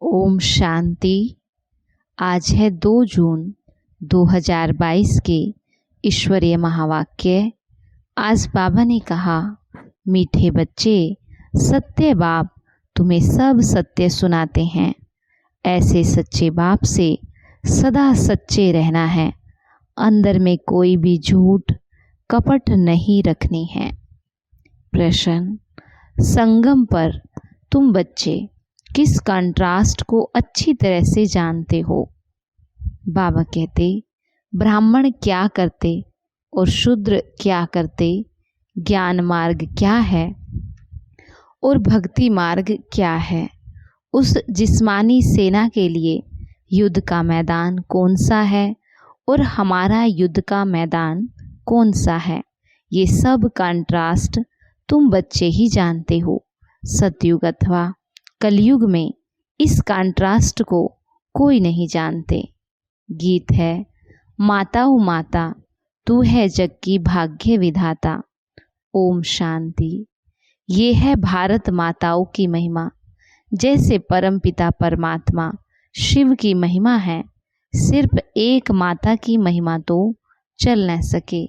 ओम शांति। आज है 2 जून 2022 के ईश्वरीय महावाक्य। आज बाबा ने कहा, मीठे बच्चे, सत्य बाप तुम्हें सब सत्य सुनाते हैं। ऐसे सच्चे बाप से सदा सच्चे रहना है। अंदर में कोई भी झूठ कपट नहीं रखनी है। प्रश्न, संगम पर तुम बच्चे किस कंट्रास्ट को अच्छी तरह से जानते हो? बाबा कहते, ब्राह्मण क्या करते और शूद्र क्या करते, ज्ञान मार्ग क्या है और भक्ति मार्ग क्या है। उस जिस्मानी सेना के लिए युद्ध का मैदान कौन सा है और हमारा युद्ध का मैदान कौन सा है, ये सब कंट्रास्ट तुम बच्चे ही जानते हो। सतयुग अथवा कलयुग में इस कंट्रास्ट को कोई नहीं जानते। गीत है, माताओं माता तू है जग की भाग्य विधाता। ओम शांति। ये है भारत माताओं की महिमा। जैसे परमपिता परमात्मा शिव की महिमा है, सिर्फ एक माता की महिमा तो चल न सके,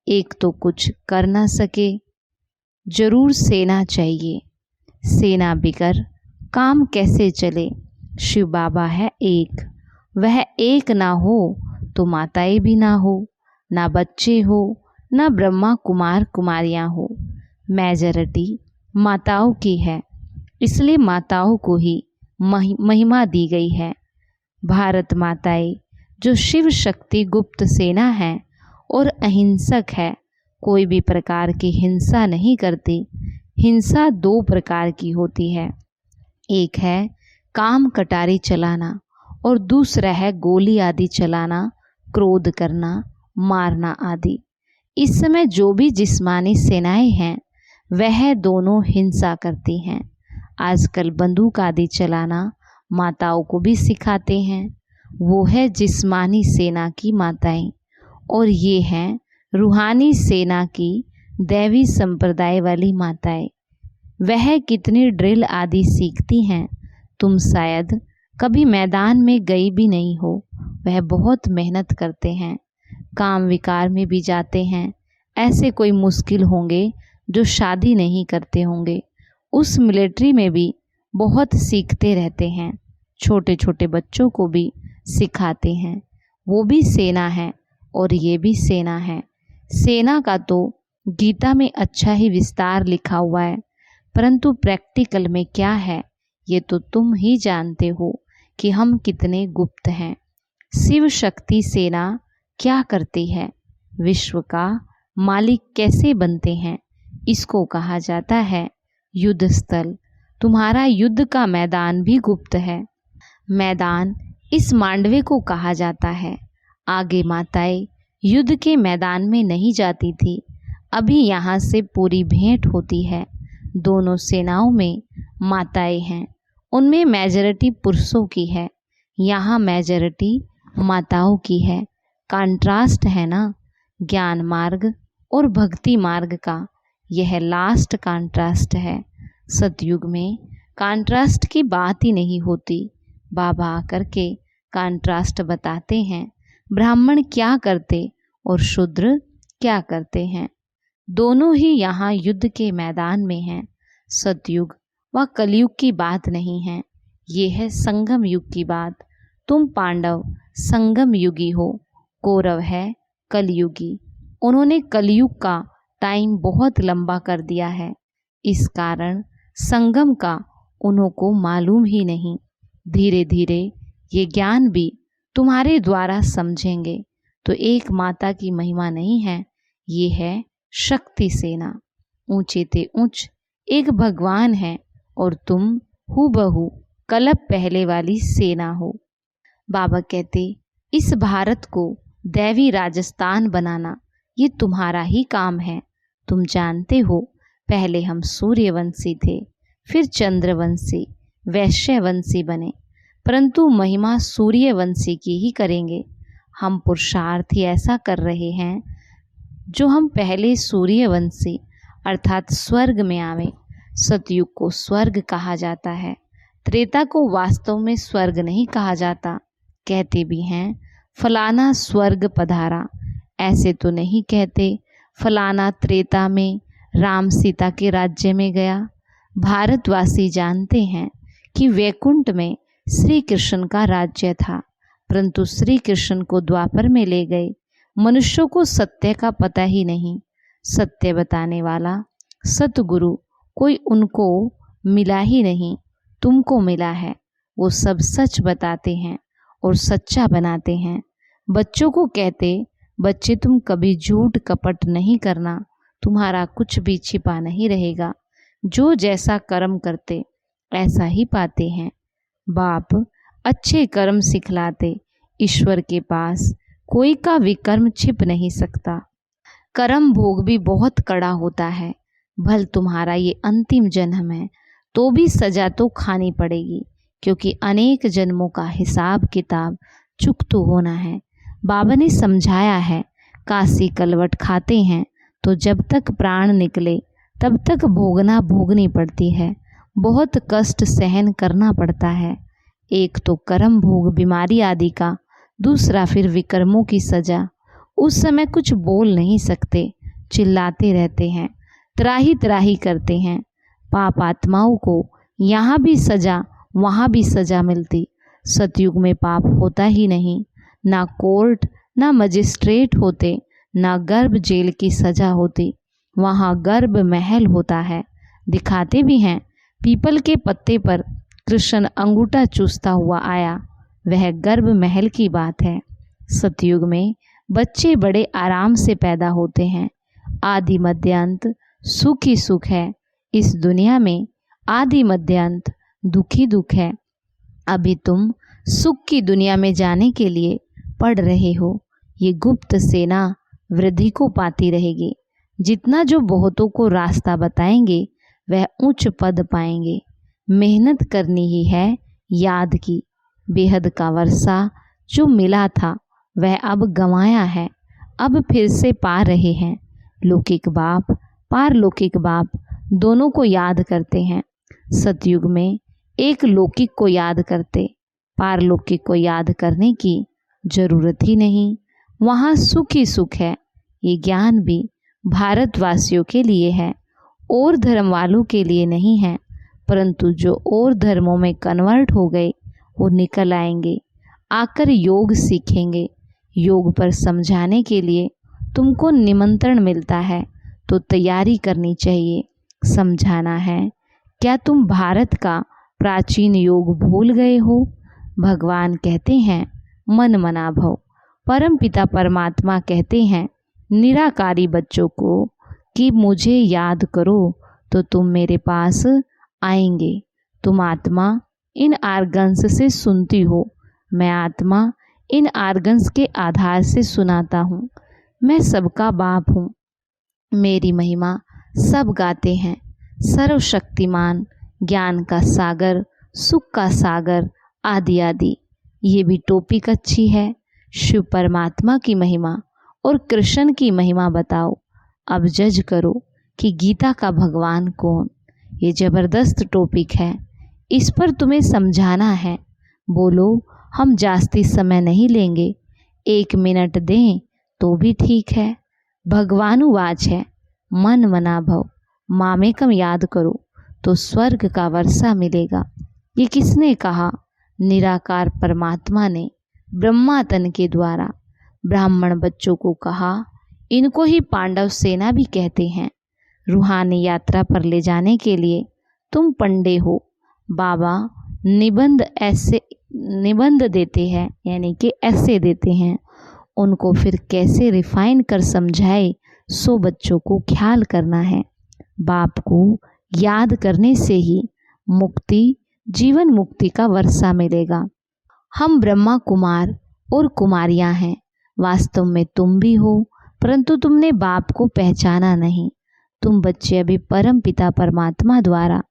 एक तो कुछ कर न सके। जरूर सेना चाहिए, सेना बिगर काम कैसे चले। शिव बाबा है एक, वह एक ना हो तो माताएं भी ना हो, ना बच्चे हो, ना ब्रह्मा कुमार कुमारियां हो। मेजॉरिटी माताओं की है, इसलिए माताओं को ही महिमा दी गई है। भारत माताएं जो शिव शक्ति गुप्त सेना है और अहिंसक है, कोई भी प्रकार की हिंसा नहीं करती। हिंसा 2 प्रकार की होती है, एक है काम कटारी चलाना और दूसरा है गोली आदि चलाना, क्रोध करना, मारना आदि। इस समय जो भी जिस्मानी सेनाएं हैं वह दोनों हिंसा करती हैं। आजकल बंदूक आदि चलाना माताओं को भी सिखाते हैं। वो है जिस्मानी सेना की माताएं और ये हैं रूहानी सेना की दैवी संप्रदाय वाली माताएं। वह कितनी ड्रिल आदि सीखती हैं, तुम शायद कभी मैदान में गई भी नहीं हो। वह बहुत मेहनत करते हैं, काम विकार में भी जाते हैं। ऐसे कोई मुश्किल होंगे जो शादी नहीं करते होंगे। उस मिलिट्री में भी बहुत सीखते रहते हैं, छोटे छोटे बच्चों को भी सिखाते हैं। वो भी सेना है और ये भी सेना है। सेना का तो गीता में अच्छा ही विस्तार लिखा हुआ है, परंतु प्रैक्टिकल में क्या है ये तो तुम ही जानते हो कि हम कितने गुप्त हैं। शिव शक्ति सेना क्या करती है, विश्व का मालिक कैसे बनते हैं, इसको कहा जाता है युद्ध स्थल। तुम्हारा युद्ध का मैदान भी गुप्त है। मैदान इस मांडवे को कहा जाता है। आगे माताएं युद्ध के मैदान में नहीं जाती थी, अभी यहाँ से पूरी भेंट होती है। दोनों सेनाओं में माताएं हैं, उनमें मेजॉरिटी पुरुषों की है, यहाँ मेजॉरिटी माताओं की है। कंट्रास्ट है ना, ज्ञान मार्ग और भक्ति मार्ग का, यह लास्ट कंट्रास्ट है। सतयुग में कंट्रास्ट की बात ही नहीं होती। बाबा आकर के कंट्रास्ट बताते हैं, ब्राह्मण क्या करते और शूद्र क्या करते हैं। दोनों ही यहाँ युद्ध के मैदान में हैं। सतयुग व कलयुग की बात नहीं है, ये है संगम युग की बात। तुम पांडव संगम युगी हो, कौरव है कलयुगी। उन्होंने कलयुग का टाइम बहुत लंबा कर दिया है, इस कारण संगम का उन्हों को मालूम ही नहीं। धीरे धीरे ये ज्ञान भी तुम्हारे द्वारा समझेंगे। तो एक माता की महिमा नहीं है, ये है शक्ति सेना। ऊंचे ते ऊंच एक भगवान है और तुम हूबहू कल्प पहले वाली सेना हो। बाबा कहते, इस भारत को दैवी राजस्थान बनाना ये तुम्हारा ही काम है। तुम जानते हो, पहले हम सूर्यवंशी थे, फिर चंद्रवंशी, वैश्यवंशी बने, परंतु महिमा सूर्यवंशी की ही करेंगे। हम पुरुषार्थ ही ऐसा कर रहे हैं जो हम पहले सूर्यवंशी अर्थात स्वर्ग में आवे। सतयुग को स्वर्ग कहा जाता है। त्रेता को वास्तव में स्वर्ग नहीं कहा जाता। कहते भी हैं फलाना स्वर्ग पधारा, ऐसे तो नहीं कहते फलाना त्रेता में राम सीता के राज्य में गया। भारतवासी जानते हैं कि वैकुंठ में श्री कृष्ण का राज्य था, परंतु श्री कृष्ण को द्वापर में ले गए। मनुष्यों को सत्य का पता ही नहीं। सत्य बताने वाला सतगुरु कोई उनको मिला ही नहीं, तुमको मिला है। वो सब सच बताते हैं और सच्चा बनाते हैं। बच्चों को कहते, बच्चे तुम कभी झूठ कपट नहीं करना, तुम्हारा कुछ भी छिपा नहीं रहेगा। जो जैसा कर्म करते ऐसा ही पाते हैं। बाप अच्छे कर्म सिखलाते। ईश्वर के पास कोई का विकर्म छिप नहीं सकता। कर्म भोग भी बहुत कड़ा होता है। भल तुम्हारा ये अंतिम जन्म है तो भी सजा तो खानी पड़ेगी, क्योंकि अनेक जन्मों का हिसाब किताब चुकता होना है। बाबा ने समझाया है, काशी कलवट खाते हैं तो जब तक प्राण निकले तब तक भोगनी पड़ती है। बहुत कष्ट सहन करना पड़ता है। एक तो कर्म भोग बीमारी आदि का, दूसरा फिर विकर्मों की सजा। उस समय कुछ बोल नहीं सकते, चिल्लाते रहते हैं, त्राही त्राही करते हैं। पाप आत्माओं को यहाँ भी सजा वहाँ भी सजा मिलती। सतयुग में पाप होता ही नहीं। ना कोर्ट ना मजिस्ट्रेट होते, ना गर्भ जेल की सजा होती। वहाँ गर्भ महल होता है। दिखाते भी हैं, पीपल के पत्ते पर कृष्ण अंगूठा चूसता हुआ आया, वह गर्भ महल की बात है। सतयुग में बच्चे बड़े आराम से पैदा होते हैं। आदि मध्यांत सुख ही सुख है। इस दुनिया में आदि मध्यांत दुख ही दुख है। अभी तुम सुख की दुनिया में जाने के लिए पढ़ रहे हो। ये गुप्त सेना वृद्धि को पाती रहेगी। जितना जो बहुतों को रास्ता बताएंगे वह उच्च पद पाएंगे। मेहनत करनी ही है याद की। बेहद का वर्षा जो मिला था वह अब गंवाया है, अब फिर से पा रहे हैं। लौकिक बाप पारलौकिक बाप दोनों को याद करते हैं। सतयुग में एक लौकिक को याद करते, पारलौकिक को याद करने की जरूरत ही नहीं। वहाँ सुख ही सुख है। ये ज्ञान भी भारतवासियों के लिए है, और धर्म वालों के लिए नहीं है। परंतु जो और धर्मों में कन्वर्ट हो गए वो निकल आएंगे, आकर योग सीखेंगे। योग पर समझाने के लिए तुमको निमंत्रण मिलता है तो तैयारी करनी चाहिए। समझाना है, क्या तुम भारत का प्राचीन योग भूल गए हो? भगवान कहते हैं मन मना भव। परम पिता परमात्मा कहते हैं निराकारी बच्चों को कि मुझे याद करो तो तुम मेरे पास आएंगे। तुम आत्मा इन आर्गन्स से सुनती हो, मैं आत्मा इन आर्गन्स के आधार से सुनाता हूँ। मैं सबका बाप हूँ। मेरी महिमा सब गाते हैं। सर्वशक्तिमान, ज्ञान का सागर, सुख का सागर, आदि आदि। ये भी टॉपिक अच्छी है। शिव परमात्मा की महिमा और कृष्ण की महिमा बताओ। अब जज करो कि गीता का भगवान कौन। ये ज़बरदस्त टॉपिक है, इस पर तुम्हें समझाना है। बोलो, हम जास्ती समय नहीं लेंगे, 1 मिनट दें तो भी ठीक है। भगवानुवाच है, मन मना भव। मामेकम याद करो तो स्वर्ग का वर्षा मिलेगा। ये किसने कहा? निराकार परमात्मा ने ब्रह्मा तन के द्वारा ब्राह्मण बच्चों को कहा। इनको ही पांडव सेना भी कहते हैं। रूहानी यात्रा पर ले जाने के लिए तुम पंडे हो। बाबा निबंध देते हैं, यानी कि ऐसे देते हैं। उनको फिर कैसे रिफाइन कर समझाए, सो बच्चों को ख्याल करना है। बाप को याद करने से ही मुक्ति, जीवन मुक्ति का वर्षा मिलेगा। हम ब्रह्मा कुमार और कुमारियां हैं। वास्तव में तुम भी हो, परंतु तुमने बाप को पहचाना नहीं। तुम बच्चे अभी परम पिता परमात्मा द्वारा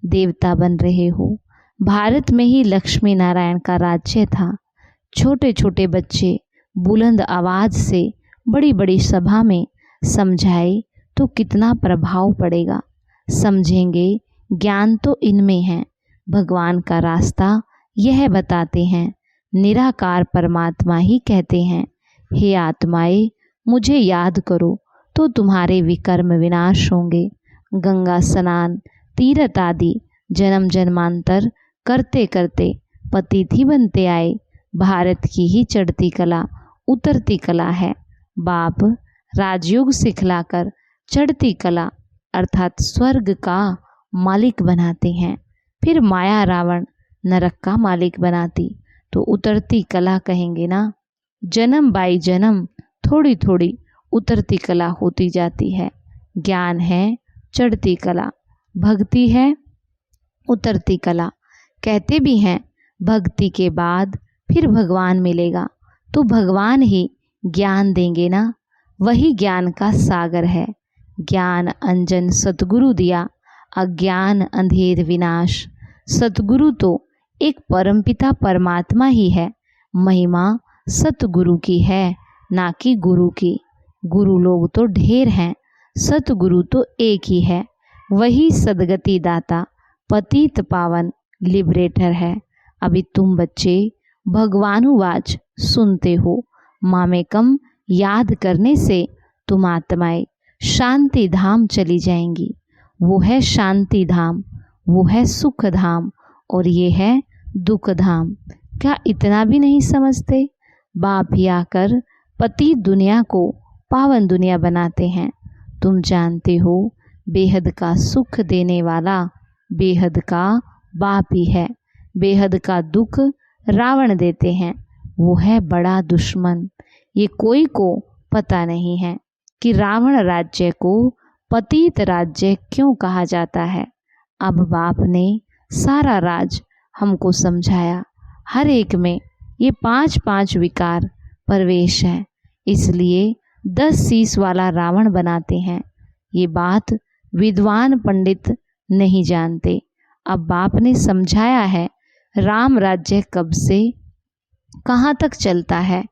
देवता बन रहे हो। भारत में ही लक्ष्मी नारायण का राज्य था। छोटे छोटे बच्चे बुलंद आवाज से बड़ी बड़ी सभा में समझाए तो कितना प्रभाव पड़ेगा। समझेंगे, ज्ञान तो इनमें है। भगवान का रास्ता यह बताते हैं, निराकार परमात्मा ही कहते हैं, हे आत्माएं मुझे याद करो तो तुम्हारे विकर्म विनाश होंगे। गंगा स्नान, तीर्थ आदि जन्म जन्मांतर करते करते पतित ही बनते आए। भारत की ही चढ़ती कला उतरती कला है। बाप राजयोग सिखलाकर चढ़ती कला अर्थात स्वर्ग का मालिक बनाते हैं। फिर माया रावण नरक का मालिक बनाती तो उतरती कला कहेंगे ना। जन्म बाई जन्म थोड़ी थोड़ी उतरती कला होती जाती है। ज्ञान है चढ़ती कला, भक्ति है उतरती कला। कहते भी हैं भक्ति के बाद फिर भगवान मिलेगा, तो भगवान ही ज्ञान देंगे ना। वही ज्ञान का सागर है। ज्ञान अंजन सतगुरु दिया, अज्ञान अंधेर विनाश। सतगुरु तो एक परमपिता परमात्मा ही है। महिमा सतगुरु की है, ना कि गुरु की। गुरु लोग तो ढेर हैं, सतगुरु तो एक ही है। वही सदगति दाता, पतित पावन लिबरेटर है। अभी तुम बच्चे भगवानुवाच सुनते हो। मामेकम याद करने से तुम आत्माएं शांति धाम चली जाएंगी। वो है शांति धाम, वो है सुख धाम, और ये है दुख धाम। क्या इतना भी नहीं समझते? बाप ही आकर पति दुनिया को पावन दुनिया बनाते हैं। तुम जानते हो बेहद का सुख देने वाला बेहद का बाप ही है। बेहद का दुख रावण देते हैं, वो है बड़ा दुश्मन। ये कोई को पता नहीं है कि रावण राज्य को पतित राज्य क्यों कहा जाता है। अब बाप ने सारा राज हमको समझाया। हर एक में ये 5-5 विकार प्रवेश है, इसलिए 10 शीश वाला रावण बनाते हैं। ये बात विद्वान पंडित नहीं जानते। अब बाप ने समझाया है राम राज्य कब से कहाँ तक चलता है।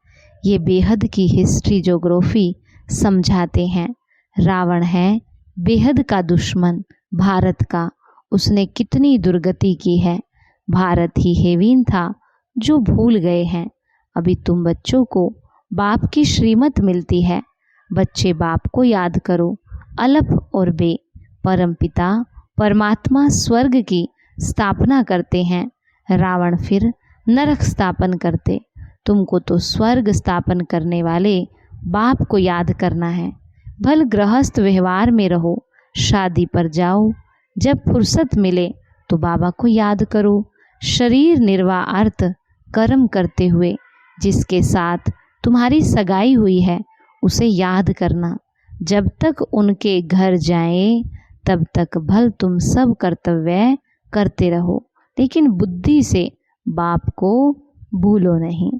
ये बेहद की हिस्ट्री ज्योग्राफी समझाते हैं। रावण है बेहद का दुश्मन भारत का। उसने कितनी दुर्गति की है। भारत ही हेवीन था जो भूल गए हैं। अभी तुम बच्चों को बाप की श्रीमत मिलती है। बच्चे बाप को याद करो। अलप और बे परमपिता परमात्मा स्वर्ग की स्थापना करते हैं, रावण फिर नरक स्थापन करते। तुमको तो स्वर्ग स्थापन करने वाले बाप को याद करना है। भल गृहस्थ व्यवहार में रहो, शादी पर जाओ, जब फुर्सत मिले तो बाबा को याद करो। शरीर निर्वाह अर्थ कर्म करते हुए जिसके साथ तुम्हारी सगाई हुई है उसे याद करना। जब तक उनके घर जाएं तब तक भल तुम सब कर्तव्य करते रहो, लेकिन बुद्धि से बाप को भूलो नहीं।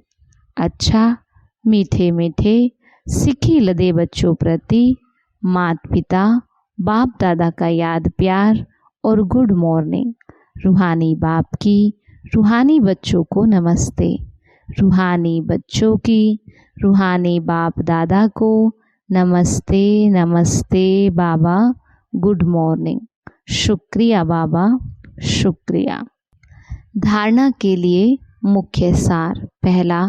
अच्छा मीठे मीठे सिखी लदे बच्चों प्रति माता पिता बाप दादा का याद प्यार और गुड मॉर्निंग। रूहानी बाप की रूहानी बच्चों को नमस्ते। रूहानी बच्चों की रूहानी बाप दादा को नमस्ते नमस्ते बाबा, गुड मॉर्निंग। शुक्रिया बाबा, शुक्रिया। धारणा के लिए मुख्य सार। पहला,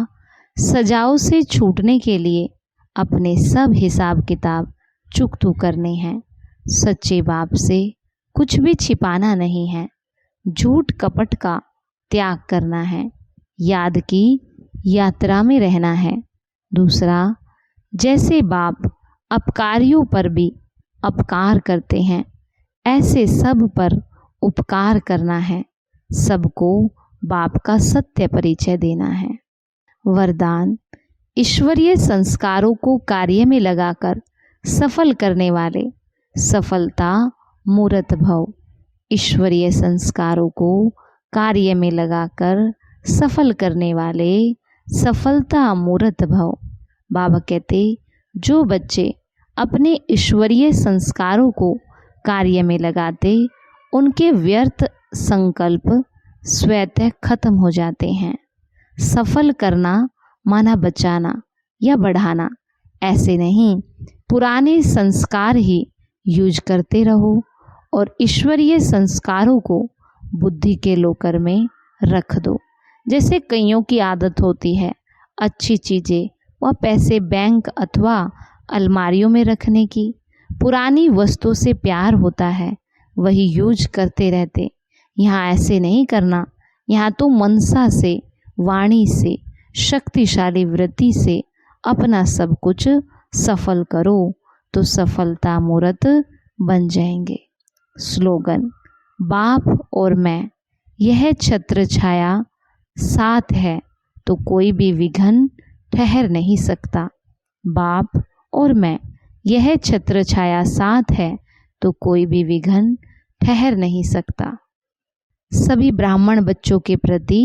सजाओ से छूटने के लिए अपने सब हिसाब किताब चुकतू करने हैं। सच्चे बाप से कुछ भी छिपाना नहीं है। झूठ कपट का त्याग करना है। याद की यात्रा में रहना है। दूसरा, जैसे बाप अपकारियों पर भी अपकार करते हैं, ऐसे सब पर उपकार करना है। सबको बाप का सत्य परिचय देना है। वरदान, ईश्वरीय संस्कारों को कार्य में लगाकर सफल करने वाले सफलता मूर्त भव। ईश्वरीय संस्कारों को कार्य में लगाकर सफल करने वाले सफलता मूर्त भव। बाबा कहते, जो बच्चे अपने ईश्वरीय संस्कारों को कार्य में लगाते, उनके व्यर्थ संकल्प स्वतः खत्म हो जाते हैं। सफल करना माना बचाना या बढ़ाना, ऐसे नहीं। पुराने संस्कार ही यूज करते रहो और ईश्वरीय संस्कारों को बुद्धि के लोकर में रख दो। जैसे कईयों की आदत होती है अच्छी चीज़ें व पैसे बैंक अथवा अलमारियों में रखने की। पुरानी वस्तु से प्यार होता है, वही यूज करते रहते। यहाँ ऐसे नहीं करना। यहाँ तो मनसा से, वाणी से, शक्तिशाली वृत्ति से अपना सब कुछ सफल करो तो सफलता मूर्त बन जाएंगे। स्लोगन: बाप और मैं, यह छत्र छाया साथ है तो कोई भी विघ्न ठहर नहीं सकता। बाप और मैं, यह छत्र छाया साथ है तो कोई भी विघ्न ठहर नहीं सकता। सभी ब्राह्मण बच्चों के प्रति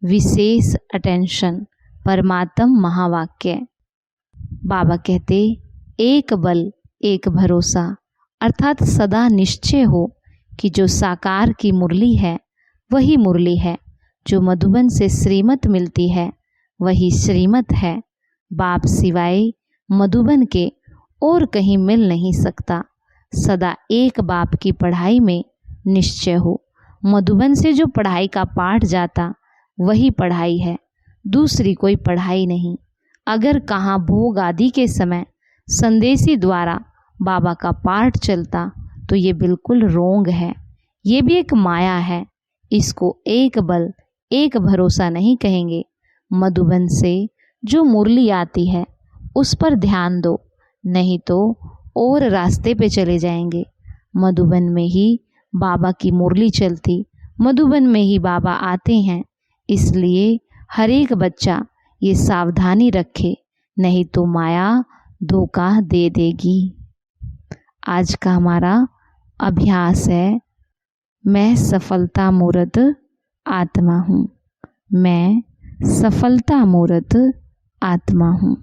विशेष अटेंशन। परमात्म महावाक्य। बाबा कहते, एक बल एक भरोसा, अर्थात सदा निश्चय हो कि जो साकार की मुरली है वही मुरली है, जो मधुबन से श्रीमत मिलती है वही श्रीमत है। बाप सिवाय मधुबन के और कहीं मिल नहीं सकता। सदा एक बाप की पढ़ाई में निश्चय हो। मधुबन से जो पढ़ाई का पाठ जाता वही पढ़ाई है, दूसरी कोई पढ़ाई नहीं। अगर कहाँ भोग आदि के समय संदेशी द्वारा बाबा का पाठ चलता तो ये बिल्कुल रोंग है, ये भी एक माया है। इसको एक बल एक भरोसा नहीं कहेंगे। मधुबन से जो मुरली आती है उस पर ध्यान दो, नहीं तो और रास्ते पे चले जाएंगे। मधुबन में ही बाबा की मुरली चलती, मधुबन में ही बाबा आते हैं। इसलिए हर एक बच्चा ये सावधानी रखे, नहीं तो माया धोखा दे देगी। आज का हमारा अभ्यास है, मैं सफलता मूर्त आत्मा हूँ। मैं सफलता मूर्त आत्मा हूँ।